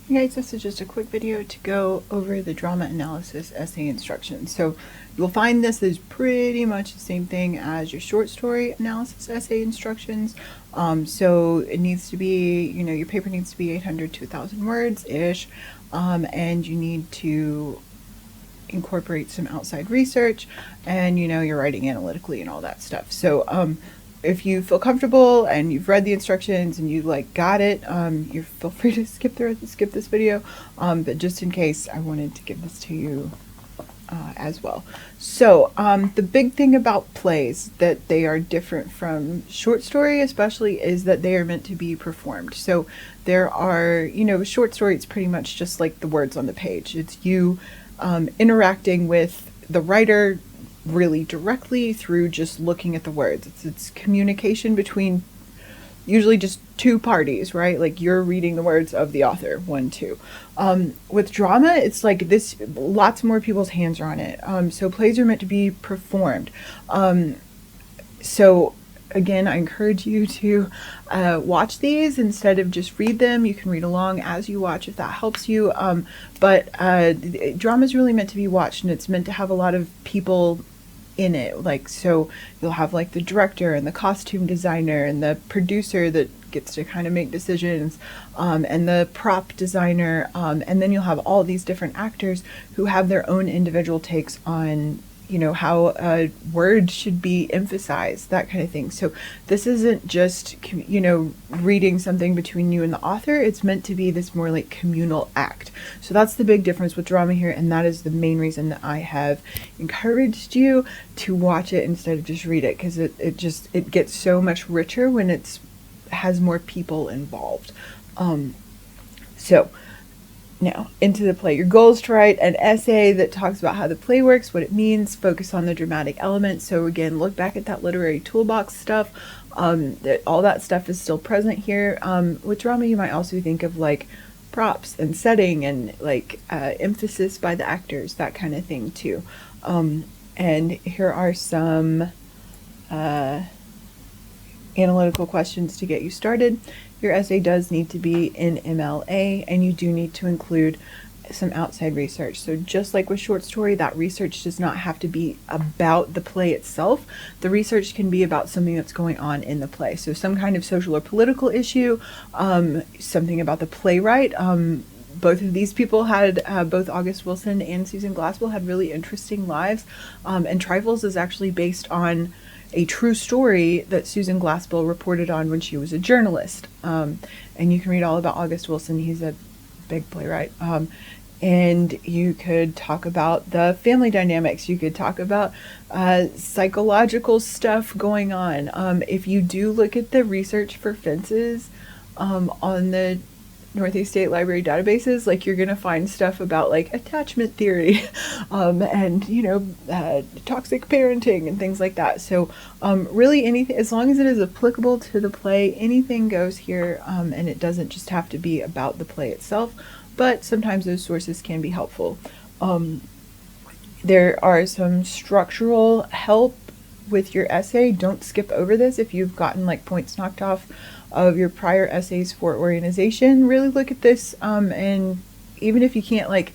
Hey guys, this is just a quick video to go over the drama analysis essay instructions. So you'll find this is pretty much the same thing as your short story analysis essay instructions. So it needs to be, your paper needs to be 800 to 1,000 words-ish, and you need to incorporate some outside research, and you're writing analytically and all that stuff. So if you feel comfortable and you've read the instructions and you got it, you feel free to skip this video. But just in case, I wanted to give this to you as well. So the big thing about plays that they are different from short story, especially, is that they are meant to be performed. So there are, short story, it's pretty much just like the words on the page. It's you interacting with the writer really directly through just looking at the words. It's communication between usually just two parties, right? Like you're reading the words of the author, 1, 2. With drama, it's like this, lots more people's hands are on it. So plays are meant to be performed. So again, I encourage you to watch these instead of just read them. You can read along as you watch if that helps you. But drama is really meant to be watched, and it's meant to have a lot of people in it. So you'll have the director and the costume designer and the producer that gets to kind of make decisions, and the prop designer, and then you'll have all these different actors who have their own individual takes on how a word should be emphasized, that kind of thing. So this isn't just reading something between you and the author. It's meant to be this more like communal act. So that's the big difference with drama here, and that is the main reason that I have encouraged you to watch it instead of just read it, because it gets so much richer when it has more people involved. So now, into the play. Your goal is to write an essay that talks about how the play works, what it means, focus on the dramatic elements. So again, look back at that literary toolbox stuff. All that stuff is still present here. With drama, you might also think of props and setting and emphasis by the actors, that kind of thing too. And here are some analytical questions to get you started. Your essay does need to be in MLA, and you do need to include some outside research. So just like with short story, that research does not have to be about the play itself. The research can be about something that's going on in the play. So some kind of social or political issue, something about the playwright. Both of these people had, both August Wilson and Susan Glaspell had really interesting lives. And Trifles is actually based on a true story that Susan Glaspell reported on when she was a journalist. And you can read all about August Wilson. He's a big playwright. And you could talk about the family dynamics. You could talk about psychological stuff going on. If you do look at the research for fences on the Northeast State Library databases, you're going to find stuff about attachment theory, and toxic parenting and things like that. So really anything, as long as it is applicable to the play, anything goes here, and it doesn't just have to be about the play itself, but sometimes those sources can be helpful. There are some structural help with your essay. Don't skip over this. If you've gotten points knocked off of your prior essays for organization, really look at this, and even if you can't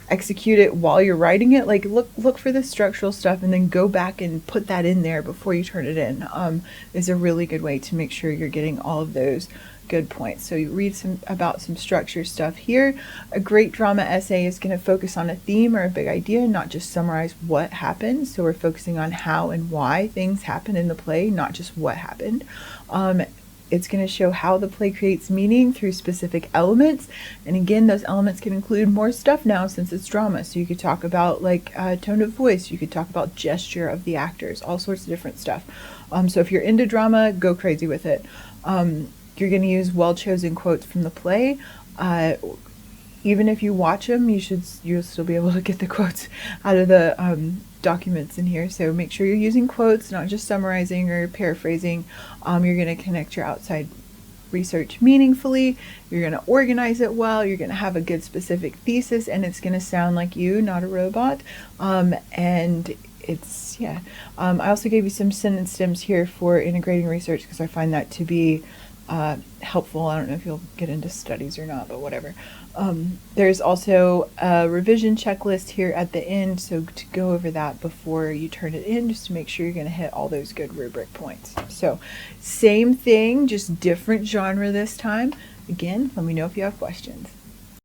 execute it while you're writing it, look for the structural stuff and then go back and put that in there before you turn it in. Is a really good way to make sure you're getting all of those good points. So you read about some structure stuff here. A great drama essay is going to focus on a theme or a big idea, not just summarize what happened. So we're focusing on how and why things happen in the play, not just what happened. It's going to show how the play creates meaning through specific elements. And again, those elements can include more stuff now since it's drama. So you could talk about tone of voice. You could talk about gesture of the actors, all sorts of different stuff. So if you're into drama, go crazy with it. You're going to use well-chosen quotes from the play. Even if you watch them, you'll still be able to get the quotes out of the documents in here. So make sure you're using quotes, not just summarizing or paraphrasing. You're going to connect your outside research meaningfully. You're going to organize it well. You're going to have a good specific thesis, and it's going to sound like you, not a robot. And it's, yeah. I also gave you some sentence stems here for integrating research, because I find that to be helpful. I don't know if you'll get into studies or not, but whatever. There's also a revision checklist here at the end, so to go over that before you turn it in, just to make sure you're going to hit all those good rubric points. So same thing, just different genre this time. Again, let me know if you have questions.